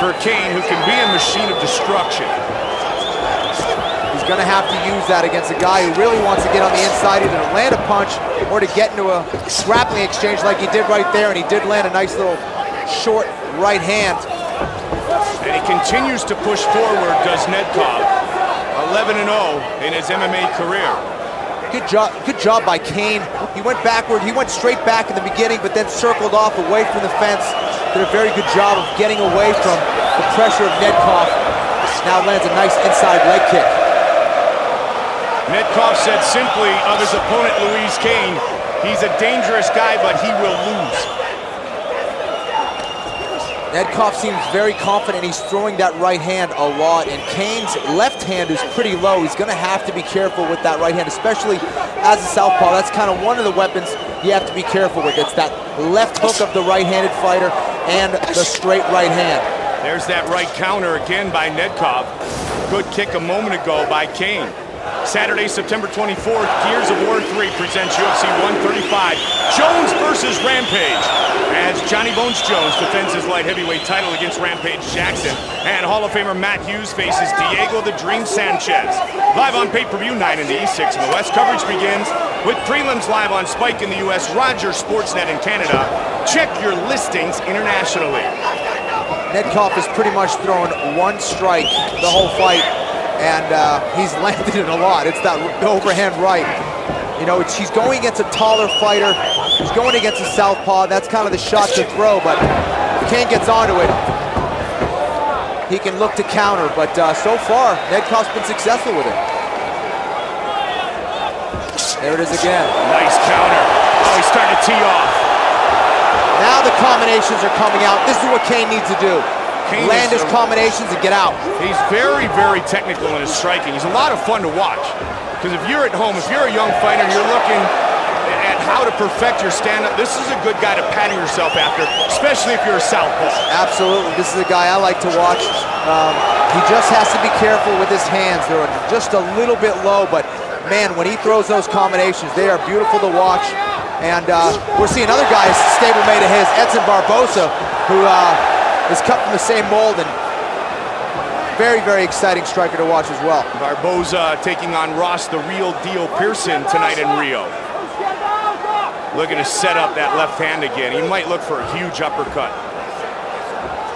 for Kane, who can be a machine of destruction. He's gonna have to use that against a guy who really wants to get on the inside, either to land a punch or to get into a grappling exchange like he did right there, and he did land a nice little short right hand. And he continues to push forward, does Nedkov. 11-0 in his MMA career. Good job by Kane. He went backward, he went straight back in the beginning, but then circled off away from the fence. Did a very good job of getting away from the pressure of Nedkov. Now lands a nice inside leg kick. Nedkov said simply of his opponent, Louise Kane, he's a dangerous guy, but he will lose. Nedkov seems very confident. He's throwing that right hand a lot, and Kane's left hand is pretty low. He's gonna have to be careful with that right hand, especially as a southpaw. That's kind of one of the weapons you have to be careful with. It's that left hook of the right-handed fighter and the straight right hand. There's that right counter again by Nedkov. Good kick a moment ago by Kane. Saturday, September 24th, Gears of War 3 presents UFC 135, Jones versus Rampage, as Johnny Bones Jones defends his light heavyweight title against Rampage Jackson, and Hall of Famer Matt Hughes faces Diego the Dream Sanchez. Live on pay-per-view, 9 in the East, 6 in the West. Coverage begins with prelims live on Spike in the US, Rogers Sportsnet in Canada. Check your listings internationally. Nedkov has pretty much thrown one strike the whole fight, and he's landed it a lot. It's that overhand right. You know, he's going against a taller fighter. He's going against a southpaw. That's kind of the shot to throw, but if Kane gets onto it, he can look to counter. But so far, Nedkov's been successful with it. There it is again. Nice counter. Oh, he's starting to tee off. Now the combinations are coming out. This is what Kane needs to do. Kane land his combinations and get out. He's very, very technical in his striking. He's a lot of fun to watch. Because if you're at home, if you're a young fighter, you're looking at how to perfect your stand-up, this is a good guy to pattern yourself after, especially if you're a southpaw. Absolutely. This is a guy I like to watch. He just has to be careful with his hands. They're just a little bit low, but man, when he throws those combinations, they are beautiful to watch. And we're seeing other guys, stablemate of his, Edson Barbosa, who is cut from the same mold, and very, very exciting striker to watch as well. Barbosa taking on Ross the Real Deal Pearson tonight in Rio. Looking to set up that left hand again. He might look for a huge uppercut.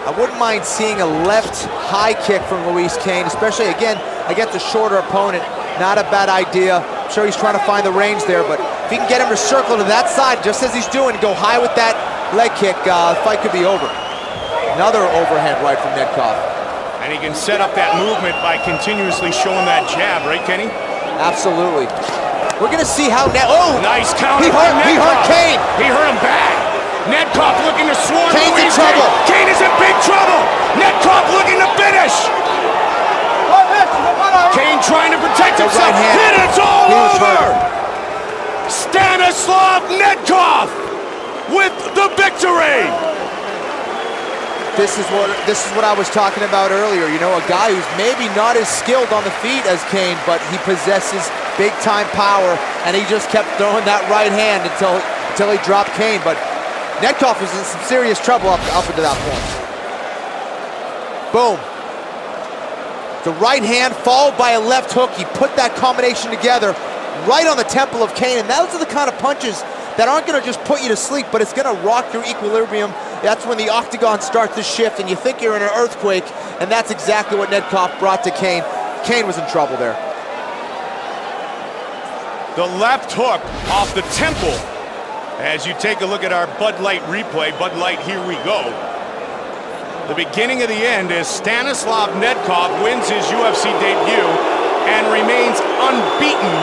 I wouldn't mind seeing a left high kick from Louise Kane, especially again against a shorter opponent. Not a bad idea. I'm sure he's trying to find the range there, but if he can get him to circle to that side, just as he's doing, go high with that leg kick, the fight could be over. Another overhand right from Nedkov. And he can set up that movement by continuously showing that jab, right, Kenny? Absolutely. We're gonna see how nice counter. He hurt Kane. He hurt him bad. Nedkov looking to swarm. Kane's in trouble. Kane is in big trouble. Nedkov looking to finish. Kane trying to protect himself. And it's all over. Stanislav Nedkov with the victory. This is what I was talking about earlier. You know, a guy who's maybe not as skilled on the feet as Kane, but he possesses big-time power, and he just kept throwing that right hand until he dropped Kane. But Nedkov was in some serious trouble up until that point. Boom. The right hand followed by a left hook. He put that combination together right on the temple of Kane, and those are the kind of punches that aren't going to just put you to sleep, but it's going to rock your equilibrium. That's when the octagon starts to shift and you think you're in an earthquake, and that's exactly what Nedkov brought to Kane. Kane was in trouble there. The left hook off the temple. As you take a look at our Bud Light replay, Bud Light, here we go. The beginning of the end is Stanislav Nedkov wins his UFC debut and remains unbeaten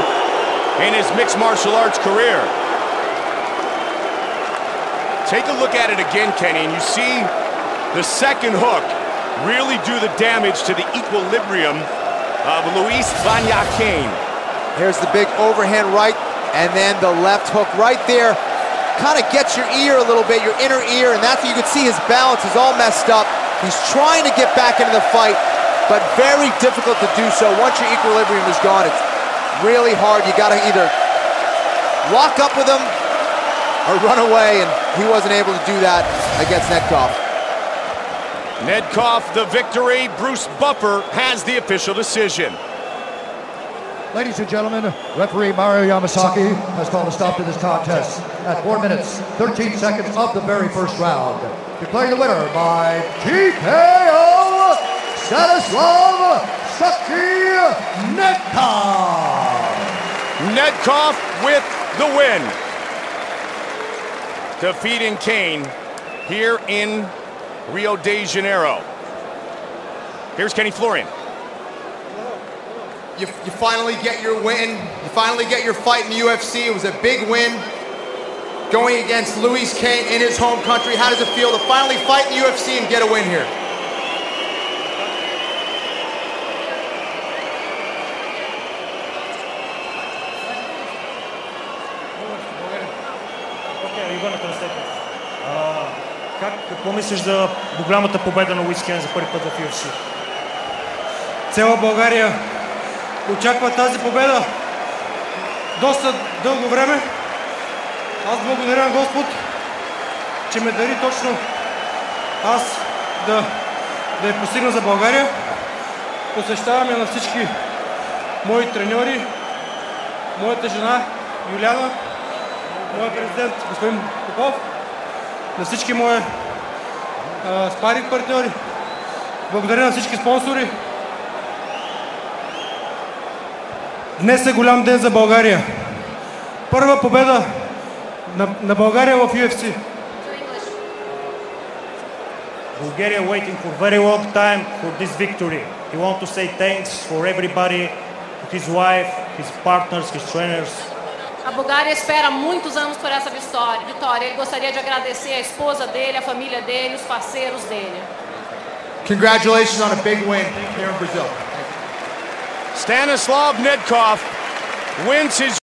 in his mixed martial arts career. Take a look at it again, Kenny, and you see the second hook really do the damage to the equilibrium of Luis Vanya Kane. Here's the big overhand right, and then the left hook right there. Kind of gets your ear a little bit, your inner ear, and that's where you can see his balance is all messed up. He's trying to get back into the fight, but very difficult to do so. Once your equilibrium is gone, it's really hard. You gotta either lock up with him or run away, and he wasn't able to do that against Nedkov. Nedkov the victory. Bruce Buffer has the official decision. Ladies and gentlemen, referee Mario Yamasaki has called a stop to this contest at 4 minutes, 13 seconds of the very first round. Declaring the winner by TKO, Stanislav Nedkov. Nedkov with the win. Defeating Kane here in Rio de Janeiro. Here's Kenny Florian. You finally get your win. You finally get your fight in the UFC. It was a big win going against Louis Kane in his home country. How does it feel to finally fight in the UFC and get a win here? Какво мислиш за голямата победа на Луис Кейн за първи път в UFC? Цяла България очаква тази победа доста дълго време. Аз благодаря на Господ, че ме дари точно аз да я постигна за България. Посвещавам я на всички мои треньори, моята жена Юляна, моят президент господин Попов, на всички мои спаринг партньори. Благодаря на всички спонсори. Днес е голям ден за България. Първа победа на България в UFC. Bulgaria waiting for very long time for this victory. He want to say thanks for everybody, his wife, his partners, his trainers. A Bulgária espera muitos anos por essa vitória. Ele gostaria de agradecer a esposa dele, a família dele, os parceiros dele. Congratulations on a big win here in Brazil. Stanislav Nedkov wins his